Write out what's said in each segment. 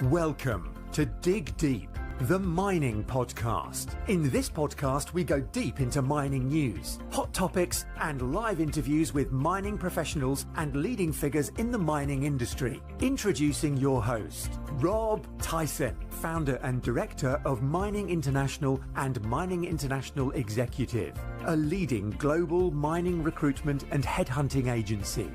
Welcome to Dig Deep, the mining podcast. In this podcast, we go deep into mining news, hot topics, and live interviews with mining professionals and leading figures in the mining industry. Introducing your host, Rob Tyson, founder and director of Mining International and Mining International Executive, a leading global mining recruitment and headhunting agency.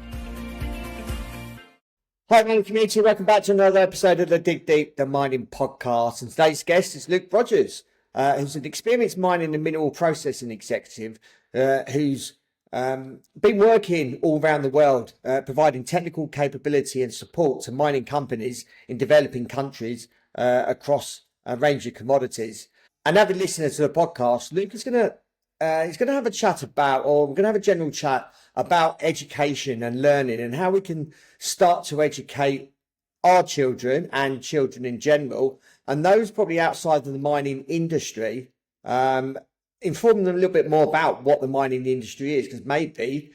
Hi, mining community. Welcome back to another episode of the Dig Deep, the mining podcast. And today's guest is Luke Rogers, who's an experienced mining and mineral processing executive who's been working all around the world, providing technical capability and support to mining companies in developing countries across a range of commodities. An avid listener to the podcast, Luke is going to have a chat about, or we're going to have a general chat about education and learning and how we can start to educate our children and children in general, and those probably outside of the mining industry, inform them a little bit more about what the mining industry is, because maybe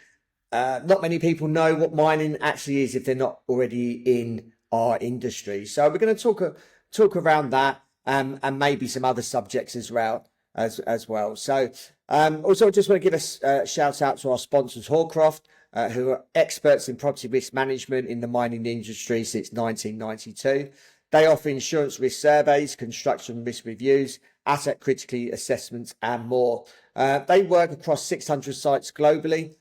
not many people know what mining actually is if they're not already in our industry. So we're going to talk around that and maybe some other subjects as well. So also I just want to give a shout out to our sponsors, Hawcroft, who are experts in property risk management in the mining industry since 1992. They offer insurance risk surveys, construction risk reviews, asset criticality assessments, and more. They work across 600 sites globally.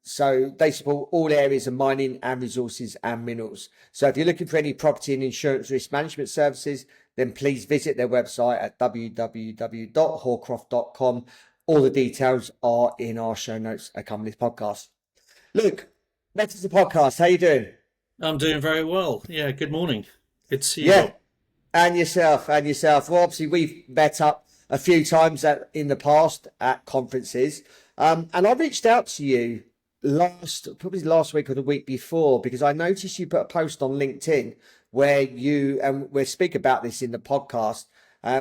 So they support all areas of mining and resources and minerals. So if you're looking for any property and insurance risk management services, then please visit their website at www.hawcroft.com. All the details are in our show notes accompanying this podcast. Luke, welcome to the podcast. How you doing? I'm doing very well. Yeah, good morning. Good to see you. Yeah, and yourself. Well, obviously, we've met up a few times in the past at conferences. And I reached out to you probably last week or the week before, because I noticed you put a post on LinkedIn where you, and we'll speak about this in the podcast,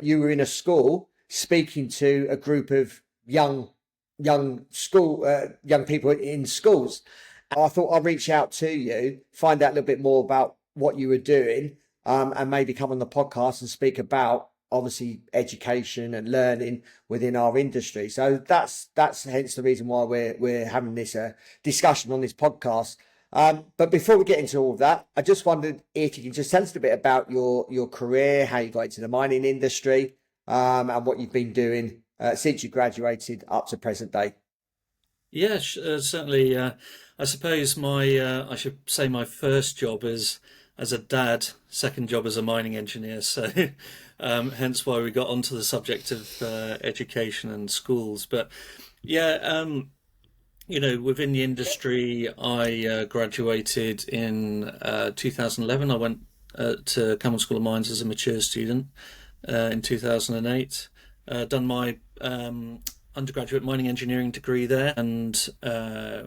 you were in a school speaking to a group of young people in schools. I thought I'd reach out to you, find out a little bit more about what you were doing, and maybe come on the podcast and speak about obviously education and learning within our industry. So that's hence the reason why we're having this discussion on this podcast. But before we get into all of that, I just wondered if you can just tell us a bit about your career, how you got into the mining industry, and what you've been doing since you graduated up to present day. Yeah, certainly. I suppose I should say my first job is as a dad, second job as a mining engineer. So hence why we got onto the subject of education and schools. But yeah, within the industry, I graduated in 2011. I went to Camborne School of Mines as a mature student in 2008. Done my undergraduate mining engineering degree there, and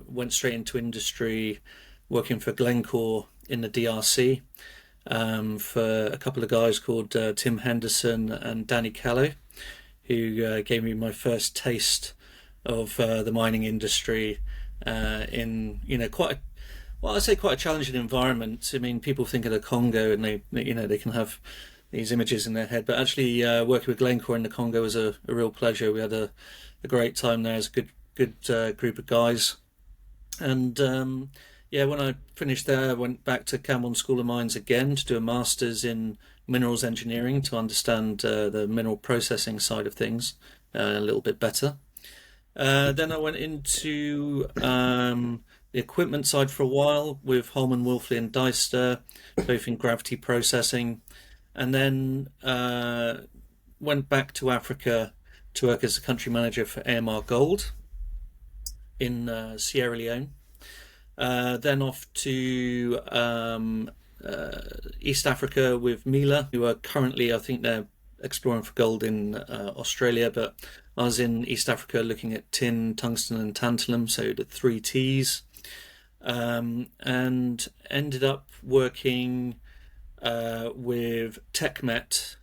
went straight into industry, working for Glencore in the DRC for a couple of guys called Tim Henderson and Danny Callow, who gave me my first taste of the mining industry in quite a challenging environment. I mean, people think of the Congo and they can have these images in their head, but actually working with Glencore in the Congo was a real pleasure. We had a great time there as a good group of guys. And when I finished there, I went back to Camborne School of Mines again to do a master's in minerals engineering to understand the mineral processing side of things a little bit better. Then I went into the equipment side for a while with Holman, Wolfley and Deister, both in gravity processing. And then went back to Africa to work as a country manager for AMR Gold in Sierra Leone. Then off to East Africa with Mila, who are currently, I think they're exploring for gold in Australia, but I was in East Africa looking at tin, tungsten and tantalum, so the 3 Ts, and ended up working with TechMet,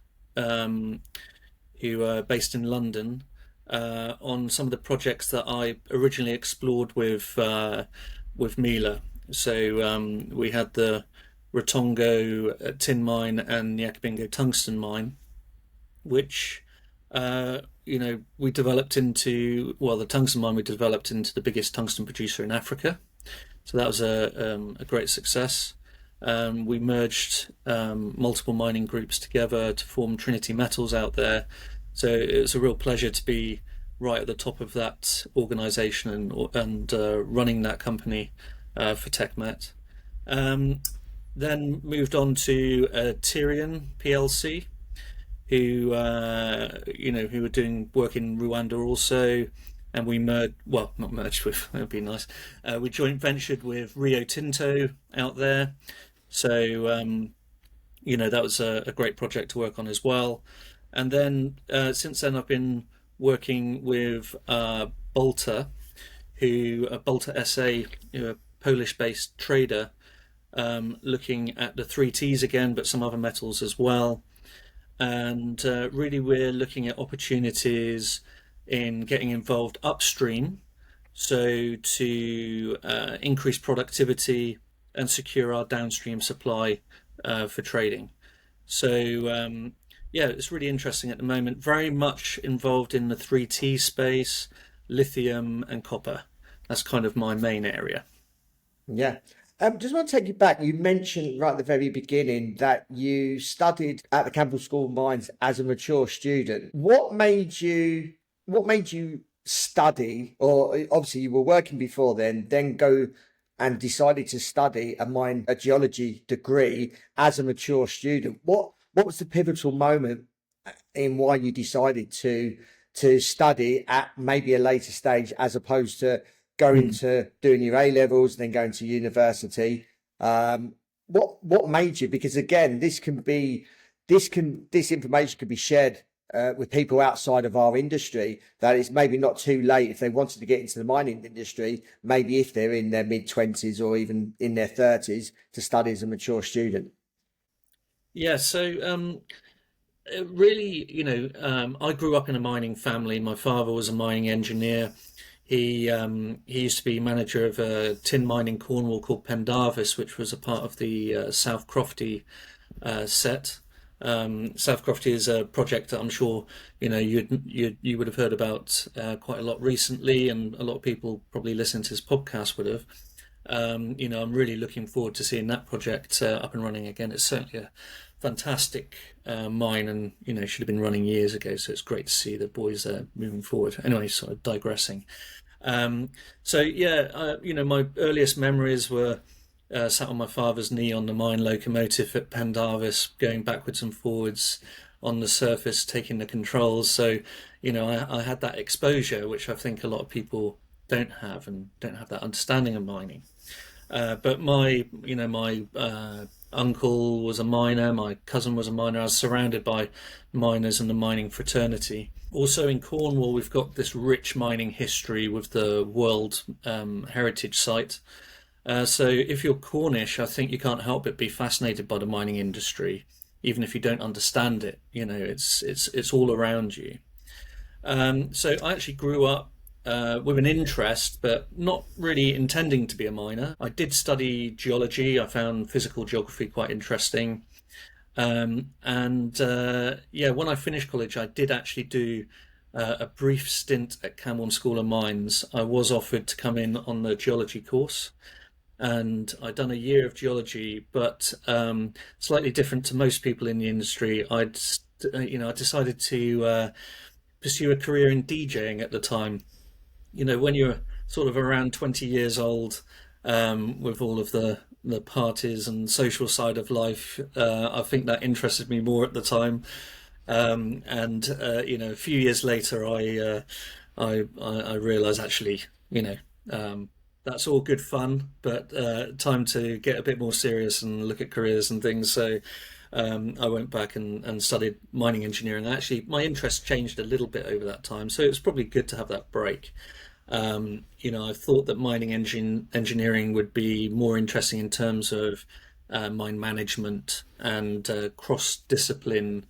who are based in London, on some of the projects that I originally explored with Mila. So we had the Rotongo tin mine and Nyakabingo tungsten mine, which we developed into, well, the tungsten mine we developed into the biggest tungsten producer in Africa. So that was a great success. We merged multiple mining groups together to form Trinity Metals out there. So it was a real pleasure to be right at the top of that organisation and running that company for TechMet. Then moved on to Tyrian PLC, who were doing work in Rwanda also, and we not merged with, that would be nice. We joint ventured with Rio Tinto out there, so that was a great project to work on as well. And then since then I've been working with Balta, Balta SA, a Polish-based trader, looking at the 3Ts again, but some other metals as well. And really we're looking at opportunities in getting involved upstream, so to increase productivity and secure our downstream supply for trading. So it's really interesting at the moment. Very much involved in the 3T space, lithium and copper. That's kind of my main area. Yeah. Just want to take you back. You mentioned right at the very beginning that you studied at the Camborne School of Mines as a mature student. What made you study, or obviously you were working before then go and decided to study a geology degree as a mature student? What was the pivotal moment in why you decided to study at maybe a later stage as opposed to going to doing your A levels, then going to university? What made you? Because again, this information could be shared with people outside of our industry, that it's maybe not too late if they wanted to get into the mining industry, maybe if they're in their mid-20s or even in their 30s, to study as a mature student. Yeah, so really, I grew up in a mining family. My father was a mining engineer. He used to be manager of a tin mine in Cornwall called Pendarvis, which was a part of the South Crofty set. South Crofty is a project that I'm sure you would have heard about quite a lot recently, and a lot of people probably listening to this podcast would have. I'm really looking forward to seeing that project up and running again. It's certainly a fantastic mine, and should have been running years ago. So it's great to see the boys moving forward. Anyway, sort of digressing. My earliest memories were sat on my father's knee on the mine locomotive at Pendarvis, going backwards and forwards on the surface, taking the controls. So I had that exposure, which I think a lot of people don't have, and don't have that understanding of mining. But my uncle was a miner, my cousin was a miner. I was surrounded by miners and the mining fraternity. Also in Cornwall, we've got this rich mining history with the World Heritage Site. So if you're Cornish, I think you can't help but be fascinated by the mining industry, even if you don't understand it. It's all around you. So I actually grew up with an interest, but not really intending to be a miner. I did study geology. I found physical geography quite interesting. When I finished college, I did actually do a brief stint at Camborne School of Mines. I was offered to come in on the geology course, and I'd done a year of geology, but slightly different to most people in the industry. I decided to pursue a career in DJing at the time. When you're sort of around 20 years old, with all of the parties and social side of life, I think that interested me more at the time. A few years later, I realised actually, that's all good fun, but time to get a bit more serious and look at careers and things. So I went back and studied mining engineering. Actually, my interest changed a little bit over that time, so it was probably good to have that break. I thought that mining engineering would be more interesting in terms of mine management and cross-discipline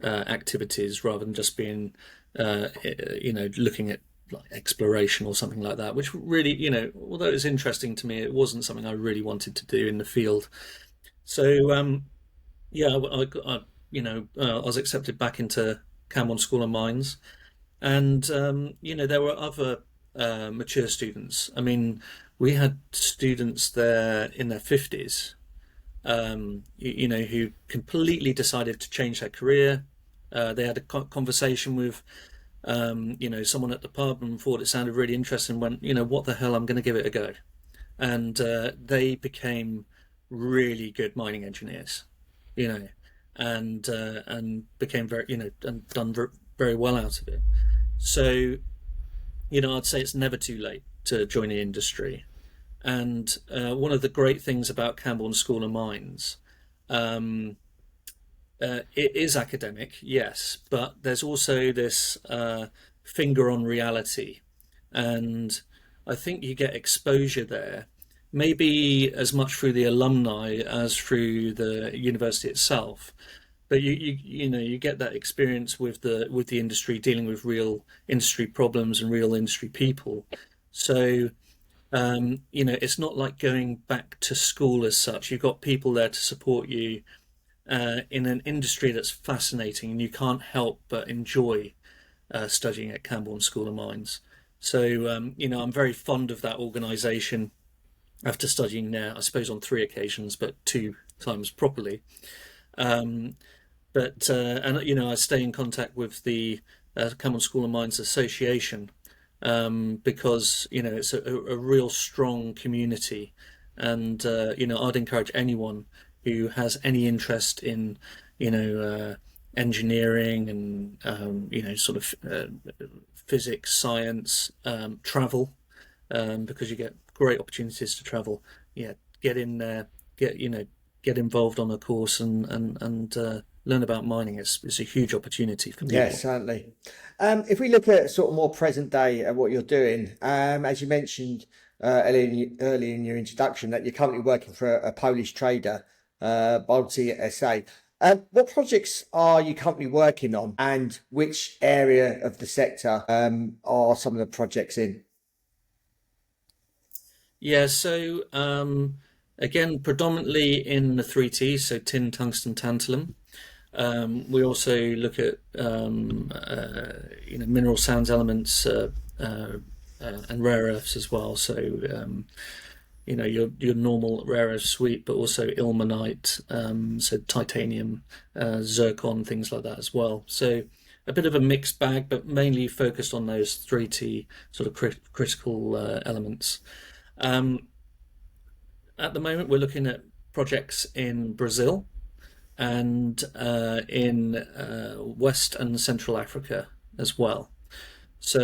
activities, rather than just being, looking at like exploration or something like that, which really, although it was interesting to me, it wasn't something I really wanted to do in the field. So yeah, I was accepted back into Camborne School of Mines, and there were other mature students. I mean, we had students there in their 50s, who completely decided to change their career. They had a conversation with someone at the pub and thought it sounded really interesting and went, what the hell, I'm going to give it a go. And they became really good mining engineers, you know, and became very, and done very well out of it. So, I'd say it's never too late to join the industry. And one of the great things about Camborne School of Mines, um, it is academic, yes, but there's also this finger on reality. And I think you get exposure there, maybe as much through the alumni as through the university itself. But you get that experience with the industry, dealing with real industry problems and real industry people. So it's not like going back to school as such. You've got people there to support you in an industry that's fascinating, and you can't help but enjoy studying at Camborne School of Mines. So, I'm very fond of that organisation after studying there, I suppose on 3 occasions, but 2 times properly. Um, I stay in contact with the Camborne School of Mines Association because it's a real strong community, and I'd encourage anyone who has any interest in engineering and sort of physics, science, travel, because you get great opportunities to travel. Yeah, get in there, get involved on a course and learn about mining. It's a huge opportunity for people. Yeah, certainly. If we look at sort of more present day at what you're doing, as you mentioned early in your introduction, that you're currently working for a Polish trader, Balta SA. What projects are you currently working on, and which area of the sector are some of the projects in? Yeah, so again, predominantly in the 3Ts, so tin, tungsten, tantalum. We also look at mineral sands elements and rare earths as well. So your normal rare earth suite, but also ilmenite, so titanium, zircon, things like that as well. So a bit of a mixed bag, but mainly focused on those 3T sort of critical elements. At the moment, we're looking at projects in Brazil and in West and Central Africa as well. So,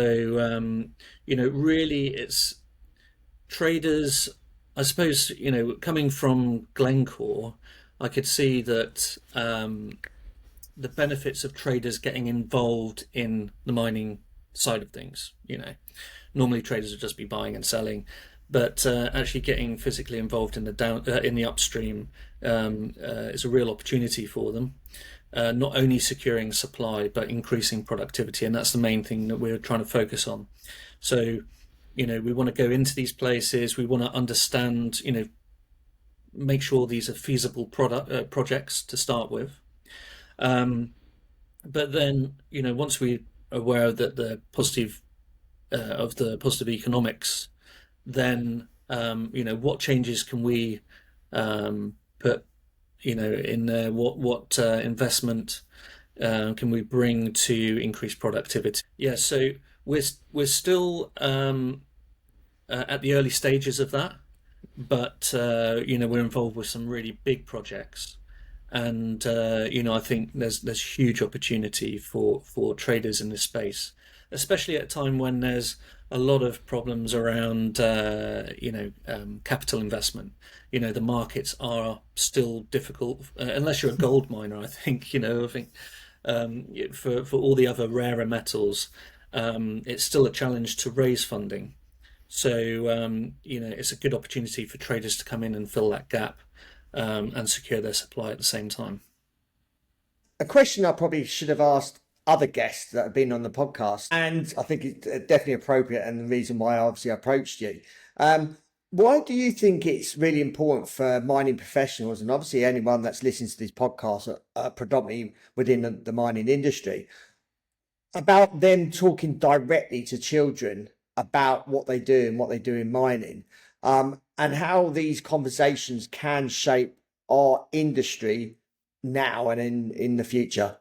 really it's traders, I suppose, coming from Glencore, I could see that the benefits of traders getting involved in the mining side of things. Normally traders would just be buying and selling, but actually getting physically involved in the upstream is a real opportunity for them. Not only securing supply but increasing productivity, and that's the main thing that we're trying to focus on. So, we want to go into these places. We want to understand, make sure these are feasible projects to start with. But then, once we're aware that the positive economics, then what changes can we put in there? What investment can we bring to increase productivity? Yeah, so we're still at the early stages of that, but we're involved with some really big projects, and I think there's huge opportunity for traders in this space, especially at a time when there's a lot of problems around capital investment. The markets are still difficult unless you're a gold miner. I think for all the other rarer metals, it's still a challenge to raise funding. So it's a good opportunity for traders to come in and fill that gap and secure their supply at the same time. A question I probably should have asked other guests that have been on the podcast, and I think it's definitely appropriate, and the reason why I obviously approached you. Why do you think it's really important for mining professionals, and obviously anyone that's listening to this podcast are predominantly within the mining industry, about them talking directly to children about what they do and what they do in mining, and how these conversations can shape our industry now and in the future?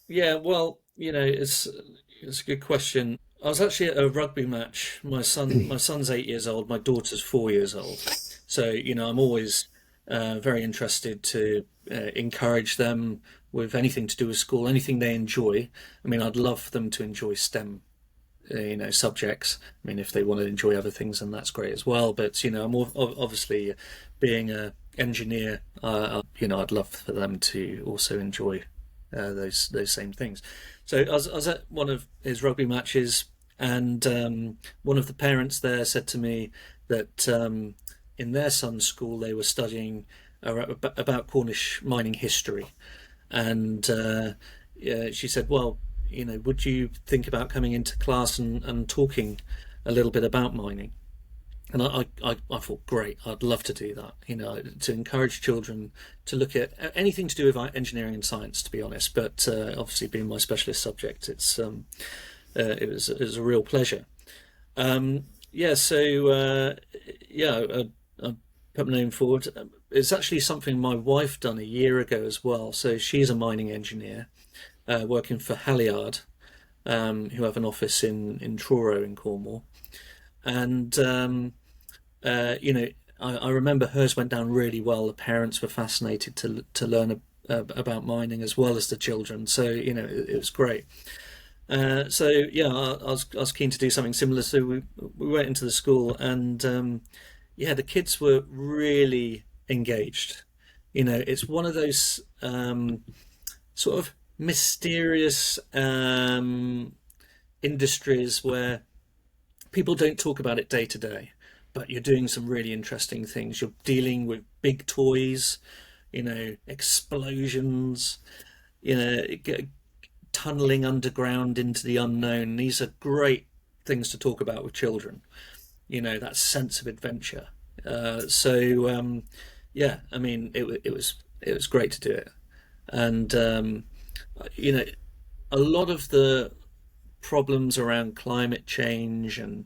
Yeah, well, it's a good question. I was actually at a rugby match. My son's 8 years old. My daughter's 4 years old. So, I'm always very interested to encourage them with anything to do with school, anything they enjoy. I mean, I'd love for them to enjoy STEM, subjects. I mean, if they want to enjoy other things, then that's great as well. But, I'm obviously being a engineer. I'd love for them to also enjoy those same things. So I was at one of his rugby matches, and one of the parents there said to me that in their son's school they were studying about Cornish mining history, and yeah, she said, "Well, would you think about coming into class and talking a little bit about mining?" And I thought, great, I'd love to do that, to encourage children to look at anything to do with engineering and science, to be honest. But obviously, being my specialist subject, it was a real pleasure. Yeah, so yeah, I put my name forward. It's actually something my wife done a year ago as well. So she's a mining engineer working for Halliard, who have an office in Truro in Cornwall. And I remember hers went down really well. The parents were fascinated to learn about mining as well as the children. So it was great. So yeah, I was keen to do something similar. So we went into the school, and yeah, the kids were really engaged. It's one of those sort of mysterious industries where people don't talk about it day to day, but you're doing some really interesting things. You're dealing with big toys, explosions, tunneling underground into the unknown. These are great things to talk about with children, that sense of adventure. So yeah, I mean, it was great to do it. And a lot of the problems around climate change and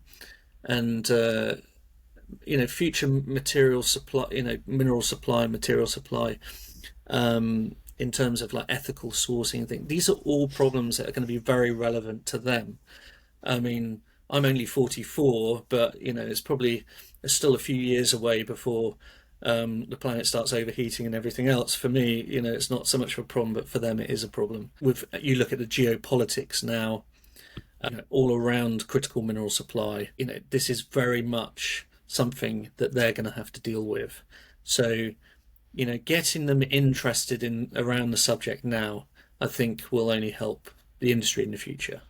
future material supply, mineral supply, material supply, in terms of like ethical sourcing and things. These are all problems that are going to be very relevant to them. I mean, I'm only 44, but it's still a few years away before the planet starts overheating and everything else. For me, it's not so much of a problem, but for them it is a problem. You look at the geopolitics now, all around critical mineral supply. This is very much something that they're going to have to deal with. So, getting them interested in around the subject now, I think will only help the industry in the future.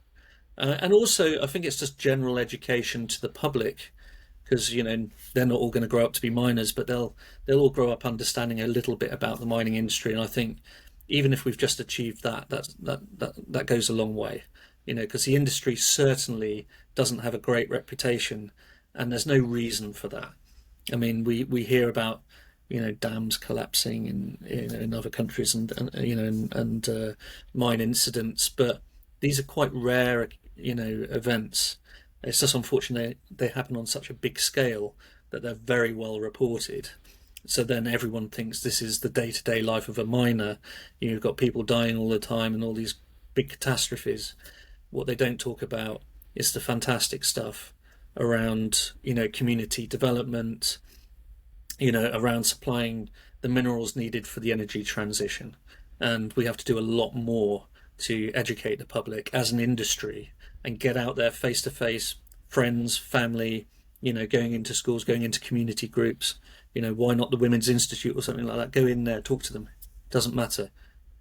And also, I think it's just general education to the public, because they're not all going to grow up to be miners, but they'll all grow up understanding a little bit about the mining industry. And I think even if we've just achieved that goes a long way. Because the industry certainly doesn't have a great reputation, and there's no reason for that. I mean, we hear about dams collapsing in other countries and mine incidents, but these are quite rare events. It's just unfortunate they happen on such a big scale that they're very well reported. So then everyone thinks this is the day-to-day life of a miner. You've got people dying all the time and all these big catastrophes. What they don't talk about is the fantastic stuff around, community development, around supplying the minerals needed for the energy transition. And we have to do a lot more to educate the public as an industry and get out there face to face, friends, family, going into schools, going into community groups. Why not the Women's Institute or something like that? Go in there, talk to them. Doesn't matter.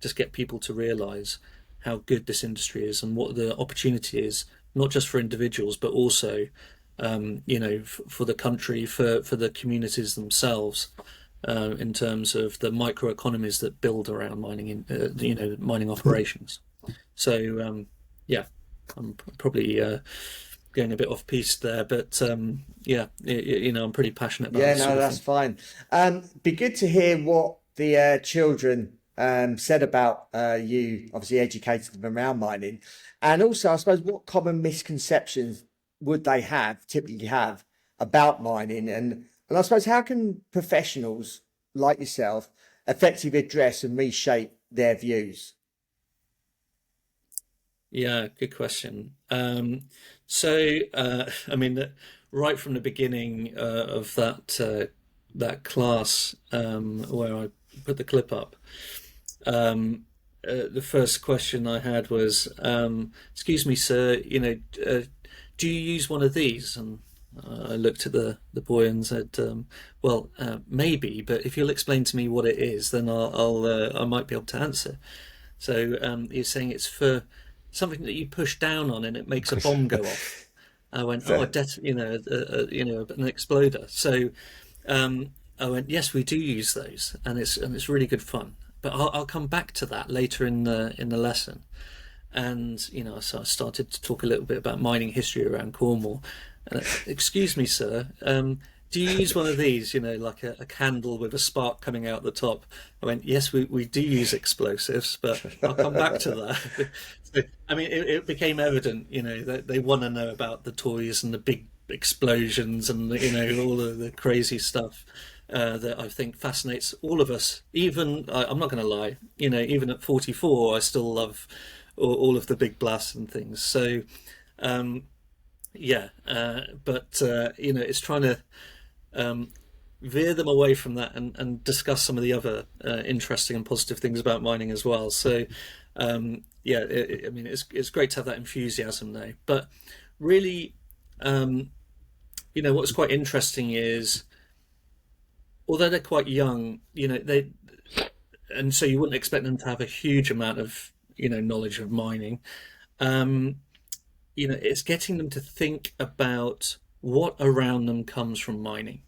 Just get people to realise how good this industry is and what the opportunity is, not just for individuals, but also, for the country, for the communities themselves, in terms of the microeconomies that build around mining, mining operations. So, yeah, I'm probably going a bit off piste there, but yeah, I'm pretty passionate about Yeah, this no, sort of that's thing. fine. Be good to hear what the children said about you, obviously educated them around mining. And also, I suppose, what common misconceptions would they typically have about mining? And I suppose, how can professionals like yourself effectively address and reshape their views? Yeah, good question. So, I mean, right from the beginning of that class where I put the clip up, the first question I had was, "Excuse me, sir, do you use one of these?" And I looked at the boy and said, "Well, maybe, but if you'll explain to me what it is, then I might be able to answer." So he's saying it's for something that you push down on and it makes a bomb go off. I went, oh, So, an exploder. So I went, yes, we do use those, and it's really good fun. But I'll come back to that later in the lesson. And so I started to talk a little bit about mining history around Cornwall. Excuse me, sir, do you use one of these? Like a candle with a spark coming out the top. I went, yes, we do use explosives, but I'll come back to that. So, I mean, it became evident, that they want to know about the toys and the big explosions and all of the crazy stuff that I think fascinates all of us. Even I'm not going to lie, even at 44, I still love all of the big blasts and things. So yeah, but it's trying to veer them away from that and discuss some of the other interesting and positive things about mining as well. So yeah, I mean, it's great to have that enthusiasm now. But really, what's quite interesting is, although they're quite young, and so you wouldn't expect them to have a huge amount of knowledge of mining. It's getting them to think about what around them comes from mining.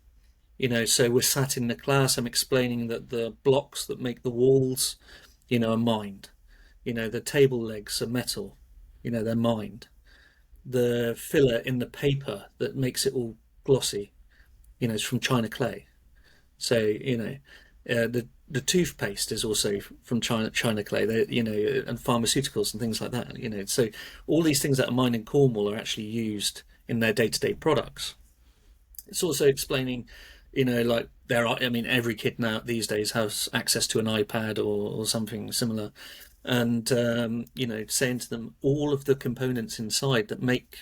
So we're sat in the class, I'm explaining that the blocks that make the walls, are mined. The table legs are metal, they're mined. The filler in the paper that makes it all glossy, is from China clay. So, the toothpaste is also from China clay, and pharmaceuticals and things like that. So all these things that are mined in Cornwall are actually used in their day-to-day products. It's also explaining, like I mean, every kid now these days has access to an iPad or something similar, and saying to them all of the components inside that make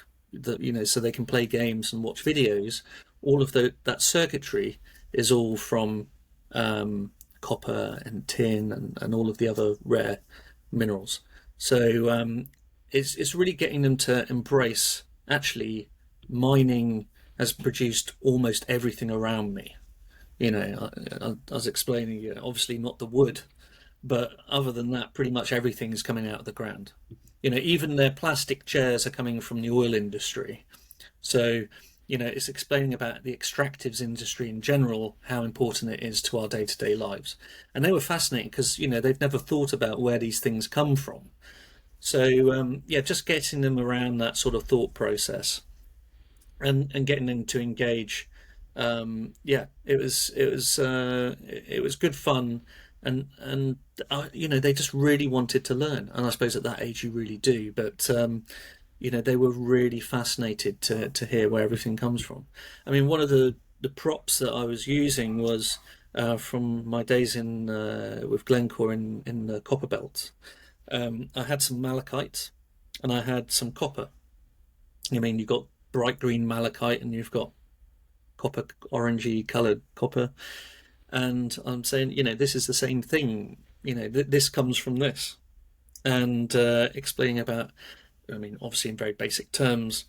so they can play games and watch videos. All of that circuitry is all from copper and tin and all of the other rare minerals. So it's really getting them to embrace, actually, mining has produced almost everything around me. I was explaining, obviously not the wood, but other than that, pretty much everything is coming out of the ground. Even their plastic chairs are coming from the oil industry. So it's explaining about the extractives industry in general, how important it is to our day-to-day lives. And they were fascinating because, they've never thought about where these things come from. So, yeah, just getting them around that sort of thought process and getting them to engage. Yeah, it was good fun. And they just really wanted to learn. And I suppose at that age you really do. But they were really fascinated to hear where everything comes from. I mean, one of the props that I was using was from my days in with Glencore in the copper belt. I had some malachite and I had some copper. I mean, you've got bright green malachite and you've got copper, orangey coloured copper. And I'm saying, this is the same thing. This comes from this. And explaining about, I mean, obviously in very basic terms,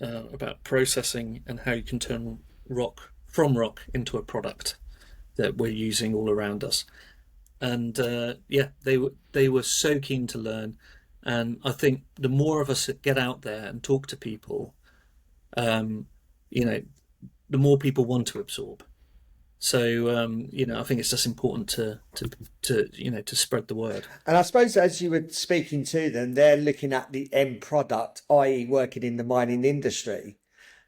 about processing and how you can turn rock from rock into a product that we're using all around us. And yeah, they were so keen to learn. And I think the more of us that get out there and talk to people, um, the more people want to absorb. So I think it's just important to spread the word. And I suppose as you were speaking to them, they're looking at the end product, i.e. working in the mining industry.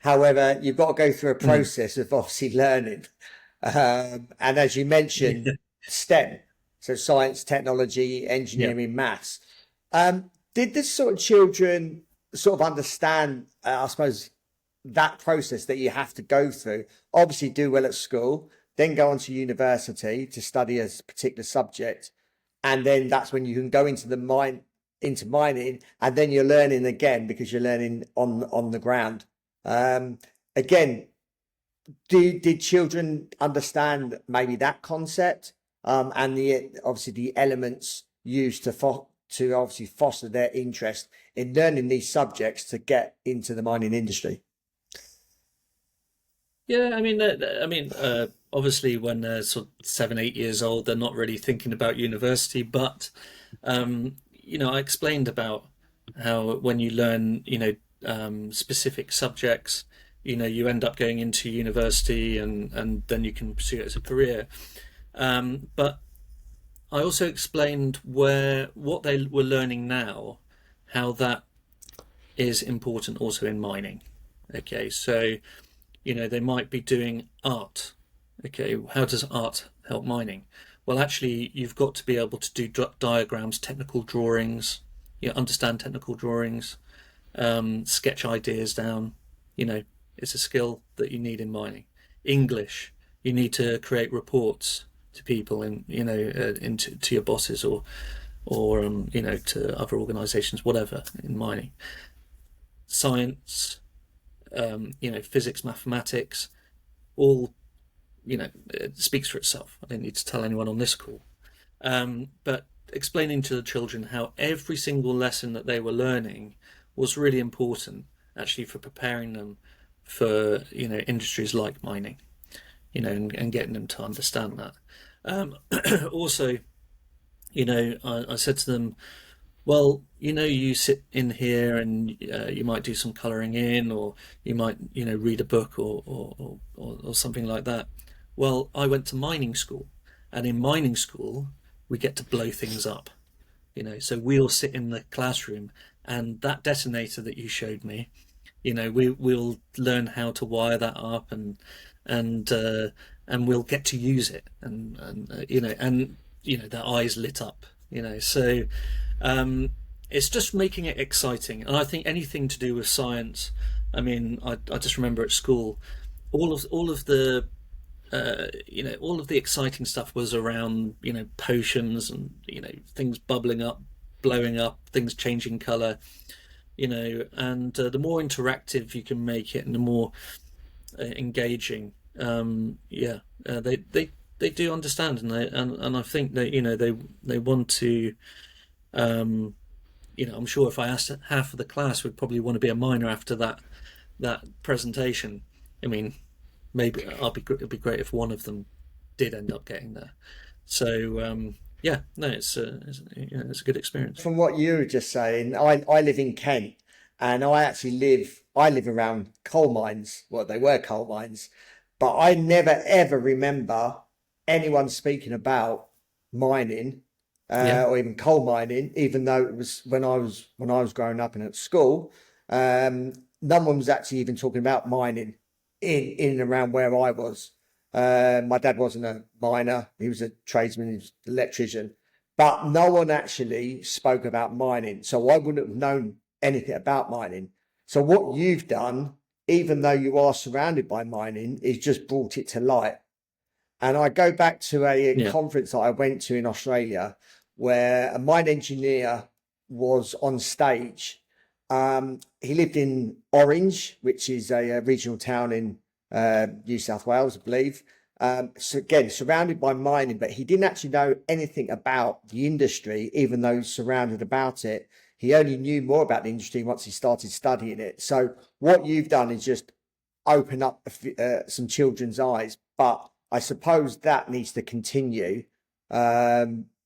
However, you've got to go through a process of obviously learning. And as you mentioned, STEM, so science, technology, engineering, maths. Did the sort of children sort of understand, I suppose, that process that you have to go through? Obviously do well at school, then go on to university to study a particular subject. And then that's when you can go into into mining, and then you're learning again because you're learning on the ground. Again, did children understand maybe that concept, and obviously the elements used to obviously foster their interest in learning these subjects to get into the mining industry? Yeah, obviously when they're sort of 7, 8 years old, they're not really thinking about university. But I explained about how when you learn, specific subjects, you end up going into university, and then you can pursue it as a career. But I also explained what they were learning now, how that is important also in mining. Okay, so they might be doing art. Okay, how does art help mining? Well, actually, you've got to be able to do diagrams, technical drawings, understand technical drawings, sketch ideas down. It's a skill that you need in mining. English, you need to create reports to people to your bosses or to other organizations, whatever, in mining. Science, physics, mathematics, all, it speaks for itself. I don't need to tell anyone on this call. But explaining to the children how every single lesson that they were learning was really important, actually, for preparing them for, industries like mining, and getting them to understand that. Also, I said to them, well, you sit in here and you might do some colouring in, or you might, read a book or something like that. Well, I went to mining school, and in mining school, we get to blow things up. So we'll sit in the classroom, and that detonator that you showed me, we'll learn how to wire that up, and we'll get to use it, and their eyes lit up. So it's just making it exciting. And I think anything to do with science, I just remember at school, all of the all of the exciting stuff was around, potions and, things bubbling up, blowing up, things changing color, and the more interactive you can make it and the more engaging, they do understand, and I think that, they want to, I'm sure if I asked half of the class would probably want to be a miner after that presentation. Maybe it'd be great if one of them did end up getting there. So it's a good experience. From what you were just saying, I live in Kent, and I live around coal mines. Well, they were coal mines, but I never ever remember anyone speaking about mining, or even coal mining, even though it was when I was growing up and at school. No one was actually even talking about mining in and around where I was. My dad wasn't a miner; he was a tradesman, he was an electrician. But no one actually spoke about mining, so I wouldn't have known anything about mining. So what you've done, even though you are surrounded by mining, is just brought it to light. And I go back to a conference that I went to in Australia, where a mine engineer was on stage. He lived in Orange, which is a regional town in New South Wales, I believe. So again, surrounded by mining, but he didn't actually know anything about the industry, even though he's surrounded about it. He only knew more about the industry once he started studying it. So what you've done is just open up some children's eyes, but I suppose that needs to continue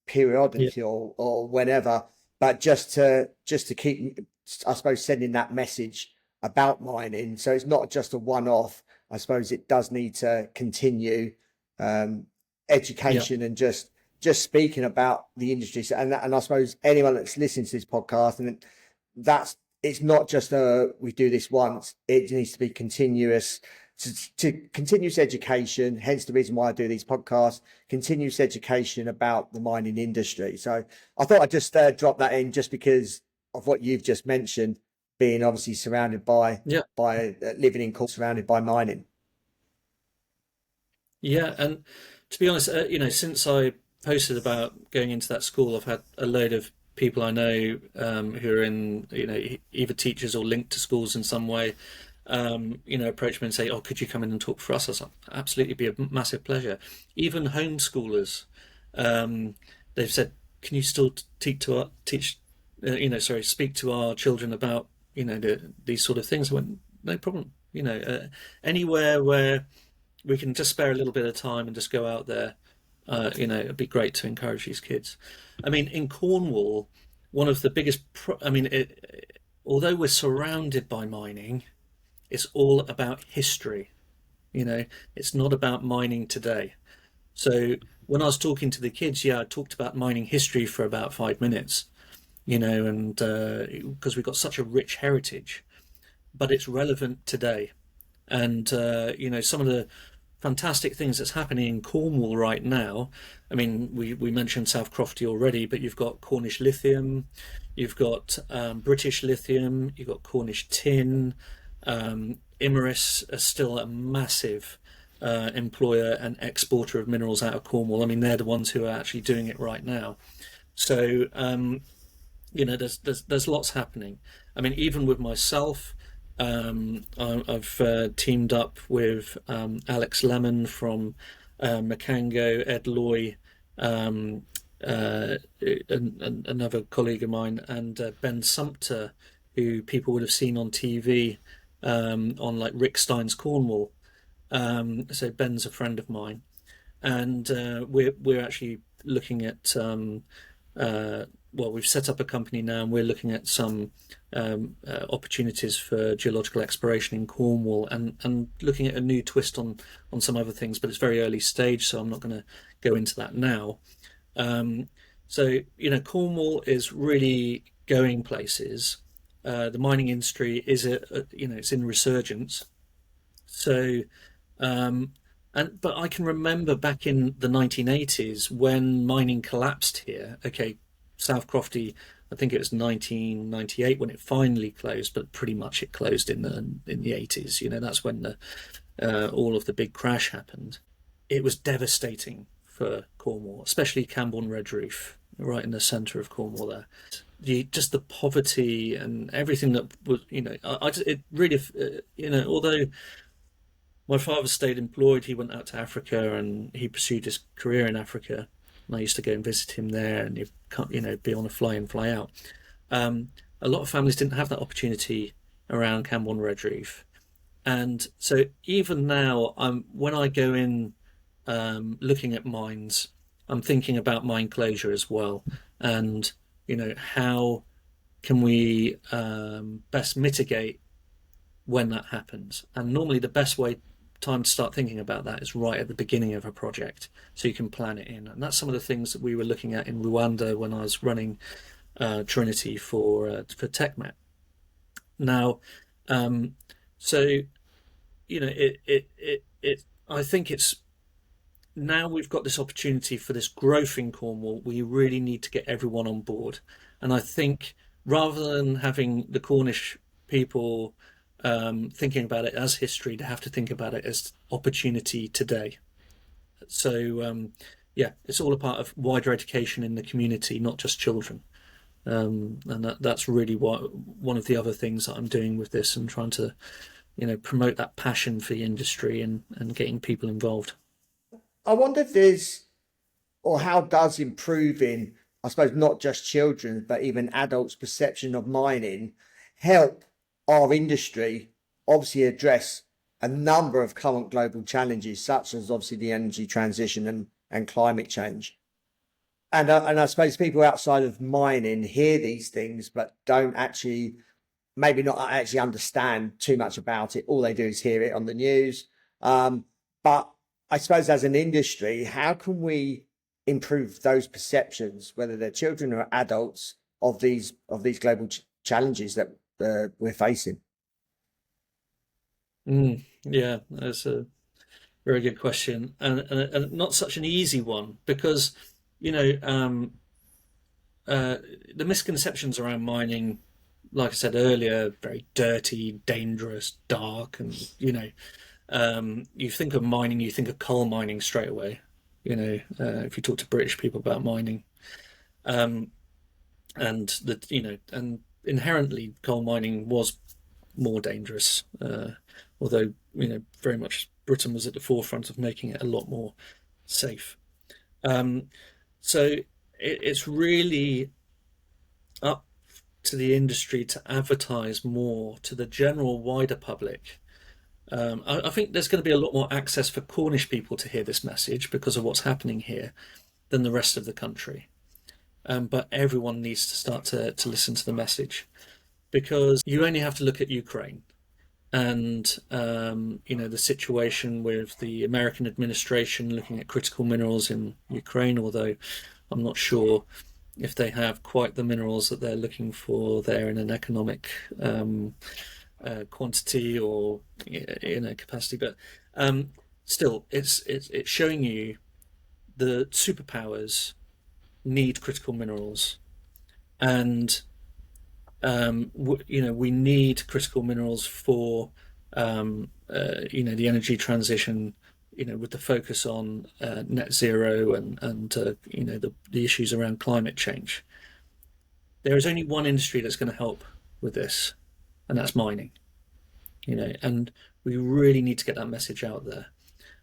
periodically or whenever, but just to keep, I suppose, sending that message about mining. So it's not just a one-off. I suppose it does need to continue education and just speaking about the industry. And I suppose anyone that's listening to this podcast, and it's not just we do this once, it needs to be continuous, to continuous education, hence the reason why I do these podcasts, continuous education about the mining industry. So I thought I'd just drop that in, just because of what you've just mentioned, being obviously surrounded by living in Cornwall, surrounded by mining. Yeah, and to be honest, since I posted about going into that school, I've had a load of people I know who are in, either teachers or linked to schools in some way, approach me and say, "Oh, could you come in and talk for us?" I said, "Absolutely, be a massive pleasure." Even homeschoolers, they've said, "Can you still speak to our children about, these sort of things?" I went, "No problem. Anywhere where we can just spare a little bit of time and just go out there, it'd be great to encourage these kids." I mean, in Cornwall, one of the biggest, although we're surrounded by mining, it's all about history. It's not about mining today. So when I was talking to the kids, I talked about mining history for about 5 minutes, and because we've got such a rich heritage, but it's relevant today. And, some of the fantastic things that's happening in Cornwall right now. I mean, we mentioned South Crofty already, but you've got Cornish lithium, you've got British lithium, you've got Cornish tin. Imerys are still a massive employer and exporter of minerals out of Cornwall. I mean, they're the ones who are actually doing it right now. So, there's lots happening. I mean, even with myself, I've teamed up with Alex Lemon from Macango, Ed Loy, another colleague of mine, and Ben Sumpter, who people would have seen on TV on like Rick Stein's Cornwall. So Ben's a friend of mine, and we're actually looking at we've set up a company now, and we're looking at some opportunities for geological exploration in Cornwall, and looking at a new twist on some other things, but it's very early stage, so I'm not going to go into that now. So Cornwall is really going places. The mining industry is it's in resurgence. So but I can remember back in the 1980s when mining collapsed here. Okay, South Crofty, I think it was 1998 when it finally closed, but pretty much it closed in the 80s. That's when all of the big crash happened. It was devastating for Cornwall, especially Camborne Red Reef, right in the centre of Cornwall there. Just the poverty and everything that was, it really, although my father stayed employed, he went out to Africa and he pursued his career in Africa. And I used to go and visit him there, and you can't, be on a fly in, fly out. A lot of families didn't have that opportunity around Camborne Red Reef, and so even now, when I go in looking at mines, I'm thinking about mine closure as well, and how can we best mitigate when that happens? And normally, the best time to start thinking about that is right at the beginning of a project, so you can plan it in. And that's some of the things that we were looking at in Rwanda when I was running Trinity for TechMet. Now, so I think it's now we've got this opportunity for this growth in Cornwall. We really need to get everyone on board, and I think rather than having the Cornish people thinking about it as history, to have to think about it as opportunity today. So it's all a part of wider education in the community, not just children. And that's really one of the other things that I'm doing with this, and trying to promote that passion for the industry and getting people involved. I wonder if there's, or how does improving, I suppose, not just children, but even adults' perception of mining help our industry obviously address a number of current global challenges, such as obviously the energy transition and climate change. And I suppose people outside of mining hear these things, but don't actually, maybe not actually understand too much about it. All they do is hear it on the news. But I suppose as an industry, how can we improve those perceptions, whether they're children or adults, of these global challenges that we're facing? Yeah, that's a very good question, and not such an easy one, because you know the misconceptions around mining, like I said earlier, very dirty, dangerous, dark, and you think of mining, you think of coal mining straight away. If you talk to British people about mining, um, and inherently coal mining was more dangerous, although very much Britain was at the forefront of making it a lot more safe. Um, so it's really up to the industry to advertise more to the general wider public. I think there's going to be a lot more access for Cornish people to hear this message because of what's happening here than the rest of the country. But everyone needs to start to listen to the message, because you only have to look at Ukraine and the situation with the American administration looking at critical minerals in Ukraine, although I'm not sure if they have quite the minerals that they're looking for there in an economic quantity or capacity. But still, it's showing you the superpowers need critical minerals, and we need critical minerals for the energy transition, with the focus on net zero and the issues around climate change. There is only one industry that's going to help with this, and that's mining. And we really need to get that message out there.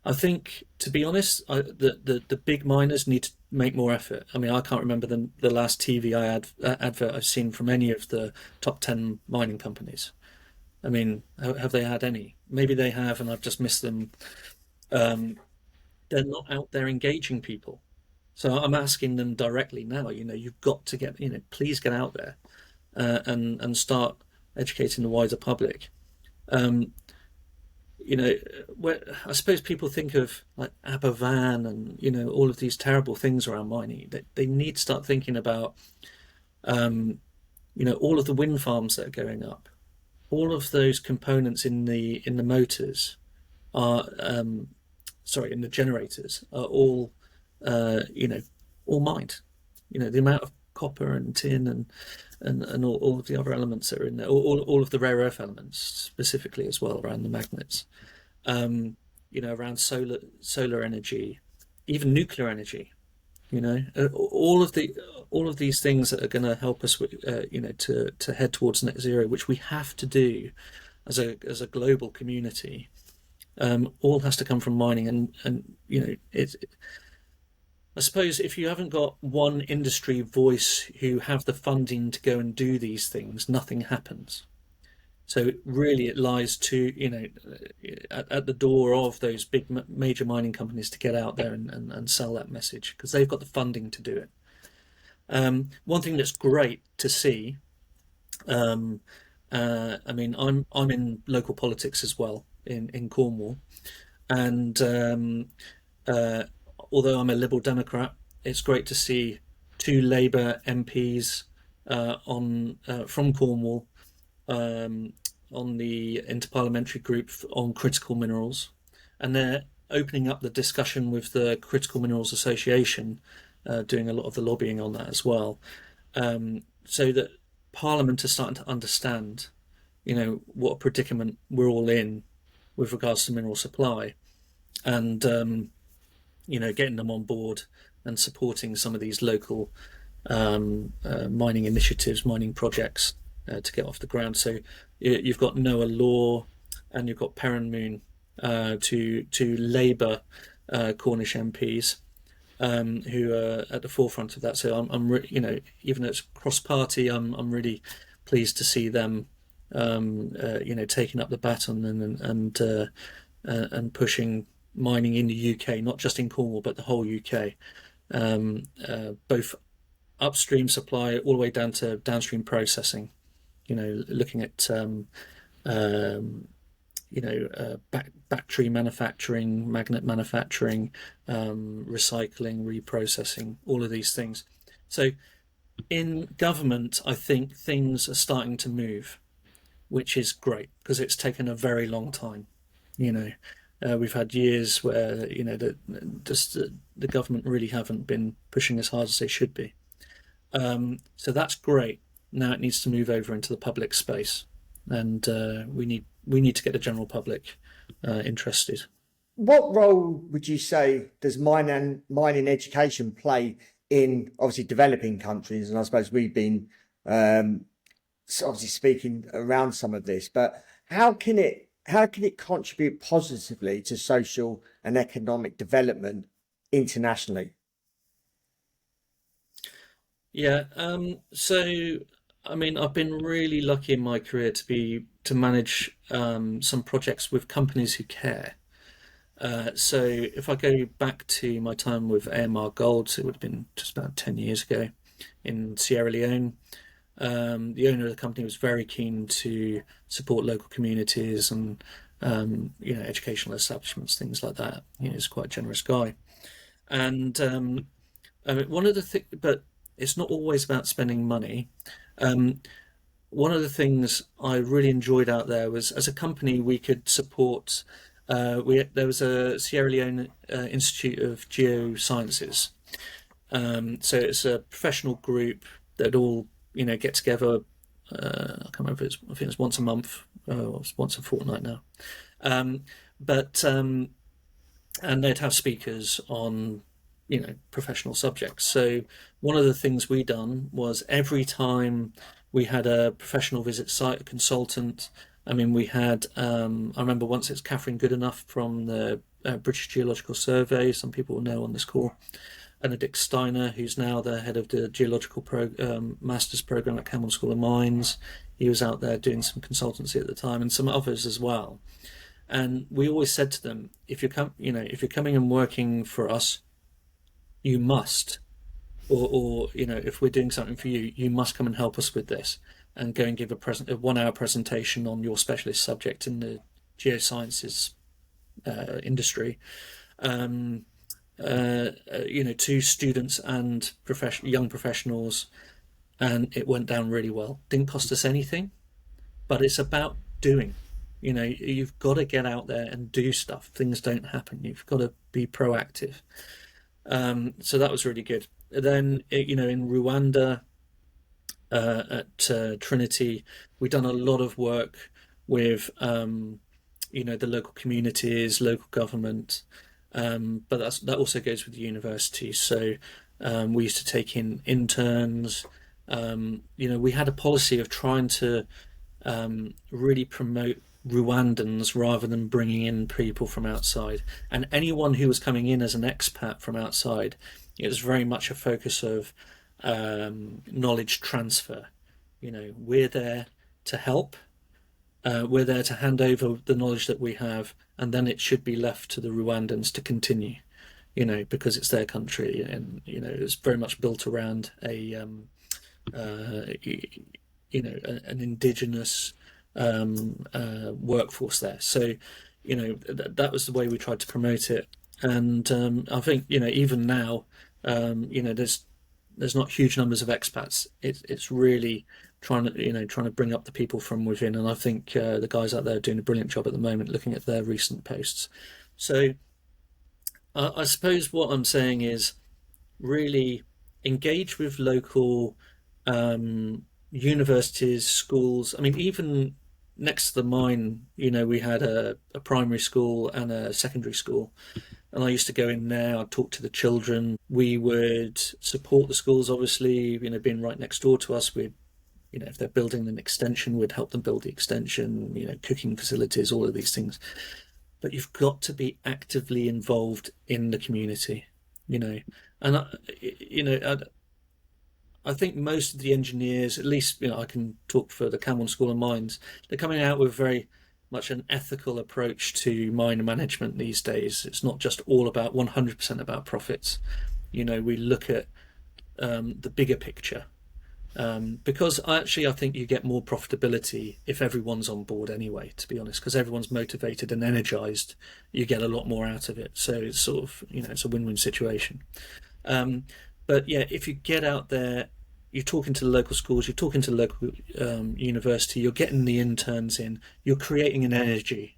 I think, to be honest, the big miners need to make more effort. I mean, I can't remember the last TV advert I've seen from any of the top 10 mining companies. I mean, have they had any? Maybe they have, and I've just missed them. They're not out there engaging people. So I'm asking them directly now, you've got to please get out there and start educating the wider public. I suppose people think of like Abavan and all of these terrible things around mining. They need to start thinking about all of the wind farms that are going up, all of those components in the motors are in the generators are all all mined. The amount of copper and tin and all of the other elements that are in there, all of the rare earth elements specifically as well around the magnets, around solar energy, even nuclear energy, all of these things that are going to help us with, to head towards net zero, which we have to do as a global community. All has to come from mining, and it's. I suppose if you haven't got one industry voice who have the funding to go and do these things, nothing happens. So really, it lies to at the door of those big major mining companies to get out there and sell that message, because they've got the funding to do it. One thing that's great to see. I mean, I'm in local politics as well in Cornwall, and although I'm a Liberal Democrat, it's great to see two Labour MPs from Cornwall on the Interparliamentary Group on critical minerals, and they're opening up the discussion with the Critical Minerals Association, doing a lot of the lobbying on that as well, so that Parliament is starting to understand, what a predicament we're all in with regards to mineral supply, and getting them on board and supporting some of these local mining initiatives, mining projects to get off the ground. So you've got Noah Law and you've got Perrin Moon, two Labour Cornish MPs who are at the forefront of that. So I'm even though it's cross-party, I'm really pleased to see them taking up the baton and pushing mining in the UK, not just in Cornwall, but the whole UK, both upstream supply all the way down to downstream processing. Looking at battery manufacturing, magnet manufacturing, recycling, reprocessing, all of these things. So in government, I think things are starting to move, which is great because it's taken a very long time. We've had years where the government really haven't been pushing as hard as they should be. So that's great. Now it needs to move over into the public space, and we need to get the general public interested. What role would you say does mining education play in obviously developing countries? And I suppose we've been obviously speaking around some of this, but how can it contribute positively to social and economic development internationally? Yeah. So I mean, I've been really lucky in my career to manage some projects with companies who care. So if I go back to my time with AMR Gold, so it would have been just about 10 years ago in Sierra Leone. The owner of the company was very keen to support local communities and educational establishments, things like that. He's quite a generous guy. And I mean, one of the things, but it's not always about spending money. One of the things I really enjoyed out there was, as a company, we could support. There was a Sierra Leone Institute of Geosciences. So it's a professional group that all get together. I can't remember if I think it's once a month, or it's once a fortnight now. And they'd have speakers on professional subjects. So one of the things we done was every time we had a professional visit site, a consultant. I mean, we had, I remember once it's Catherine Goodenough from the British Geological Survey, some people will know on this call, and Dick Steiner, who's now the head of the geological master's program at Camborne School of Mines. He was out there doing some consultancy at the time, and some others as well. And we always said to them, if you're coming and working for us, you must, or if we're doing something for you, you must come and help us with this, and go and give a 1-hour presentation on your specialist subject in the geosciences industry. To students and young professionals, and it went down really well. Didn't cost us anything, but it's about doing. You've got to get out there and do stuff. Things don't happen. You've got to be proactive. So that was really good. Then, in Rwanda, at Trinity, we've done a lot of work with, the local communities, local government, but that also goes with the university. So we used to take in interns. We had a policy of trying to really promote Rwandans rather than bringing in people from outside. And anyone who was coming in as an expat from outside, it was very much a focus of knowledge transfer. We're there to help. We're there to hand over the knowledge that we have, and then it should be left to the Rwandans to continue, because it's their country, and it's very much built around an indigenous workforce there. So that was the way we tried to promote it. And I think even now, there's not huge numbers of expats. It's really trying to bring up the people from within, and I think the guys out there are doing a brilliant job at the moment, looking at their recent posts. So I suppose what I'm saying is really engage with local universities, schools. I mean, even next to the mine, we had a primary school and a secondary school, and I used to go in there. I'd talk to the children. We would support the schools, obviously, being right next door to us. We'd, if they're building an extension, we'd help them build the extension, cooking facilities, all of these things. But you've got to be actively involved in the community, and I think most of the engineers, at least, I can talk for the Camborne School of Mines, they're coming out with very much an ethical approach to mine management these days. It's not just all about 100% about profits. We look at the bigger picture, Because I think you get more profitability if everyone's on board anyway, to be honest, because everyone's motivated and energized, you get a lot more out of it. So it's sort of, it's a win-win situation. But yeah, if you get out there, you're talking to the local schools, you're talking to the local university, you're getting the interns in, you're creating an energy,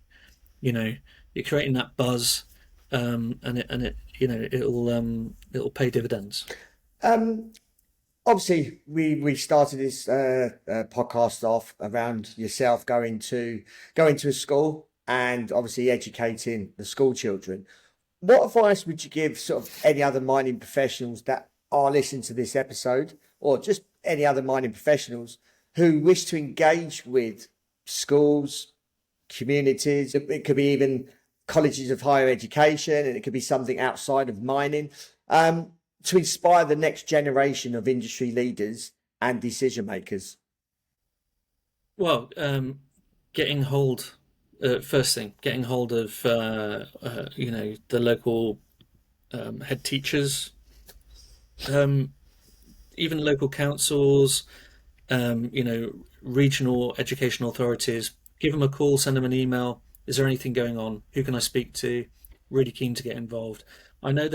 you're creating that buzz, and it'll pay dividends. Obviously, we started this podcast off around yourself going to a school and obviously educating the school children. What advice would you give sort of any other mining professionals that are listening to this episode, or just any other mining professionals who wish to engage with schools, communities? It could be even colleges of higher education, and it could be something outside of mining, to inspire the next generation of industry leaders and decision makers? Well, getting hold first thing, getting hold of the local head teachers, even local councils, regional education authorities. Give them a call, send them an email. Is there anything going on? Who can I speak to? Really keen to get involved. I know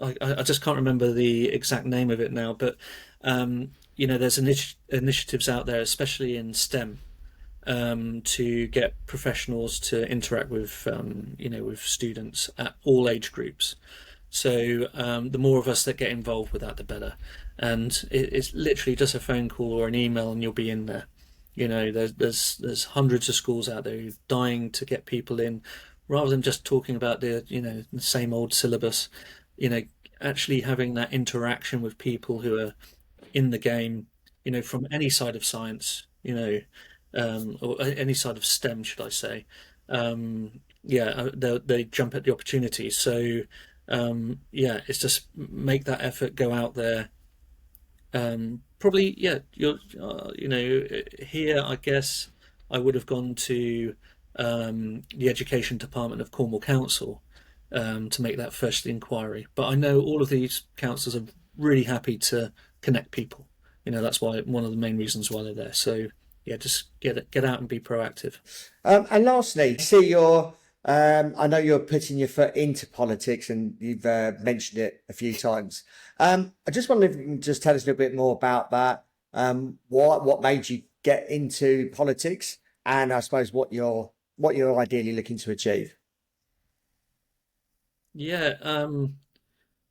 I just can't remember the exact name of it now, but there's initiatives out there, especially in STEM, to get professionals to interact with with students at all age groups. So the more of us that get involved with that, the better. And it's literally just a phone call or an email, and you'll be in there. There's hundreds of schools out there who are dying to get people in, rather than just talking about the same old syllabus. Actually having that interaction with people who are in the game, from any side of science, or any side of STEM, should I say. They jump at the opportunity. So, it's just make that effort, go out there. Probably, you're, here, I guess I would have gone to the Education Department of Cornwall Council, to make that first inquiry. But I know all of these councils are really happy to connect people. That's one of the main reasons why they're there. So yeah, just get out and be proactive. And lastly, I know you're putting your foot into politics, and you've mentioned it a few times. I just wonder if you can just tell us a little bit more about that. What made you get into politics, and I suppose what you're ideally looking to achieve. Yeah,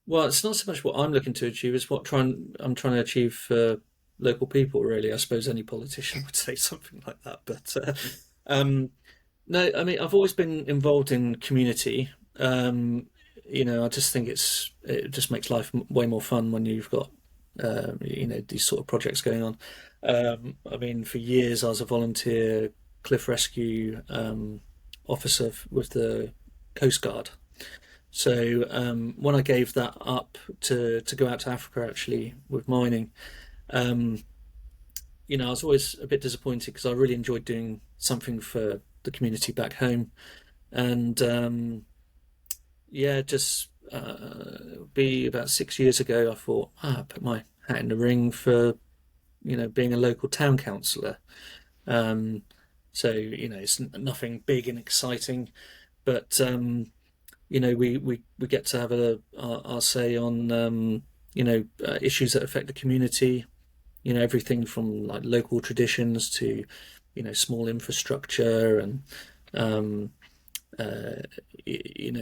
well, it's not so much what I'm looking to achieve; it's I'm trying to achieve for local people. Really, I suppose any politician would say something like that. But no, I mean, I've always been involved in community. I just think it just makes life way more fun when you've got these sort of projects going on. I mean, for years I was a volunteer cliff rescue officer with the Coast Guard. So when I gave that up to go out to Africa, actually, with mining, I was always a bit disappointed because I really enjoyed doing something for the community back home. And just be about 6 years ago, I thought, I put my hat in the ring for, being a local town councillor. So, it's nothing big and exciting, but we get to have our say on issues that affect the community. Everything from like local traditions to small infrastructure and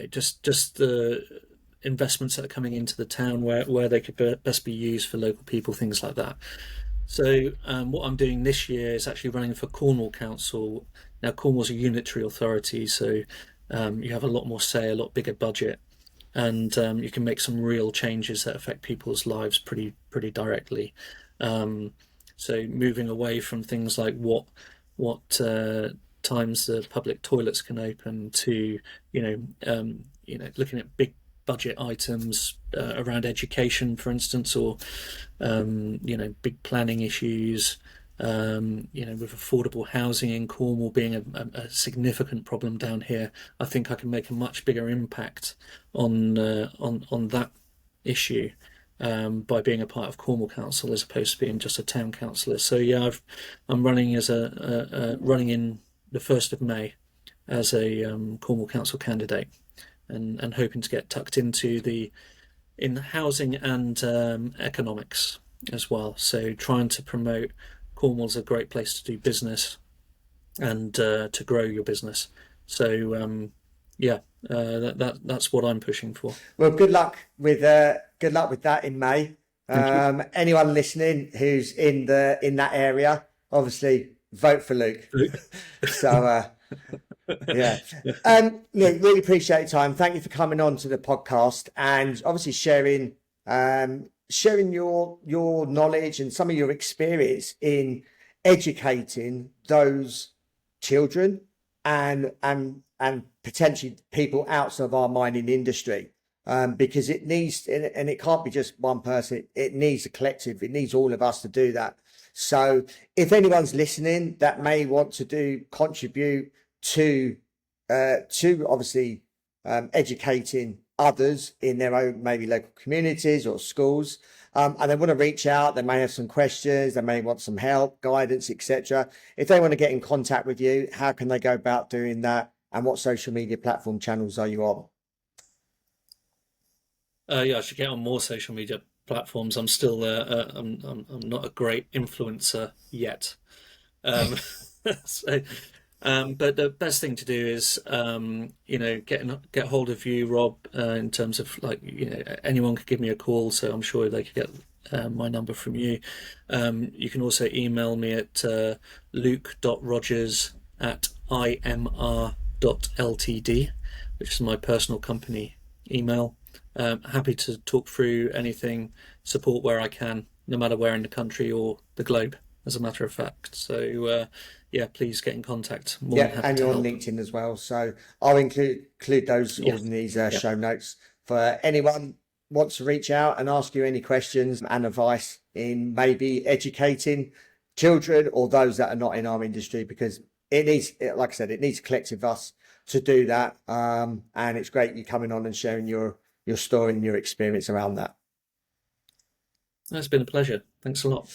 just the investments that are coming into the town where they could best be used for local people, things like that. So what I'm doing this year is actually running for Cornwall Council. Now, Cornwall's a unitary authority, so you have a lot more say, a lot bigger budget, and you can make some real changes that affect people's lives pretty directly. So moving away from things like what times the public toilets can open to looking at big budget items around education, for instance, or big planning issues. With affordable housing in Cornwall being a significant problem down here, I think I can make a much bigger impact on that issue by being a part of Cornwall Council as opposed to being just a town councillor. So yeah, I'm running as running in the 1st of May as a Cornwall Council candidate, and hoping to get tucked into in housing and economics as well. So trying to promote Cornwall's a great place to do business and to grow your business. So that's what I'm pushing for. Well, good luck with that in May. Anyone listening who's in that area, obviously vote for Luke. So yeah. Luke, really appreciate your time. Thank you for coming on to the podcast and obviously sharing your knowledge and some of your experience in educating those children and potentially people outside of our mining industry, because it needs, and it can't be just one person, it needs a collective, it needs all of us to do that. So if anyone's listening that may want to contribute to obviously educating others in their own maybe local communities or schools, and they want to reach out, they may have some questions, they may want some help, guidance, etc. If they want to get in contact with you, how can they go about doing that, and what social media platform channels are you on? I should get on more social media platforms. I'm still I'm not a great influencer yet. So but the best thing to do is get hold of you, Rob, in terms of anyone could give me a call, so I'm sure they could get my number from you. You can also email me at luke.rogers@imr.ltd, which is my personal company email. Happy to talk through anything, support where I can, no matter where in the country or the globe, as a matter of fact. So please get in contact. And you're on LinkedIn as well, so I'll include those all in these show notes for anyone wants to reach out and ask you any questions and advice in maybe educating children or those that are not in our industry, because it needs, like I said, it needs a collective us to do that. And it's great you coming on and sharing your story and your experience around that. It's been a pleasure. Thanks a lot.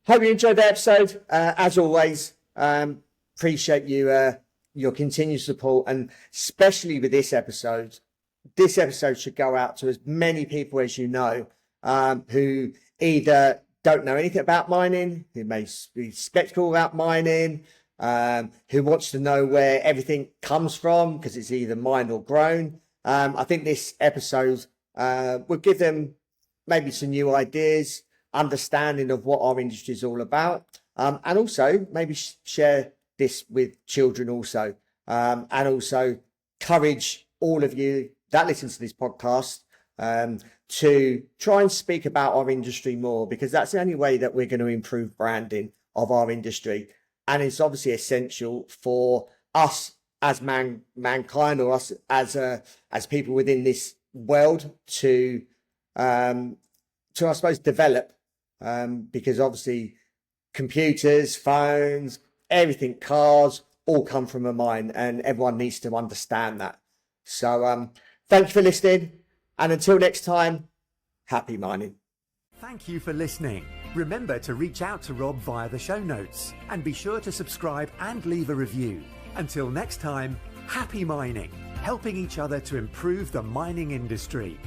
Hope you enjoyed the episode. As always, appreciate your continued support, and especially with this episode. This episode should go out to as many people as you know, who either don't know anything about mining, who may be skeptical about mining, who wants to know where everything comes from because it's either mined or grown. I think this episode will give them maybe some new ideas, understanding of what our industry is all about, and also maybe share this with children also, and also encourage all of you that listen to this podcast to try and speak about our industry more, because that's the only way that we're going to improve branding of our industry. And it's obviously essential for us as mankind, or us as people within this world to I suppose develop, because obviously computers, phones, everything, cars, all come from a mine, and everyone needs to understand that. So thanks for listening, and until next time, happy mining. Thank you for listening. Remember to reach out to Rob via the show notes, and be sure to subscribe and leave a review. Until next time, happy mining, helping each other to improve the mining industry.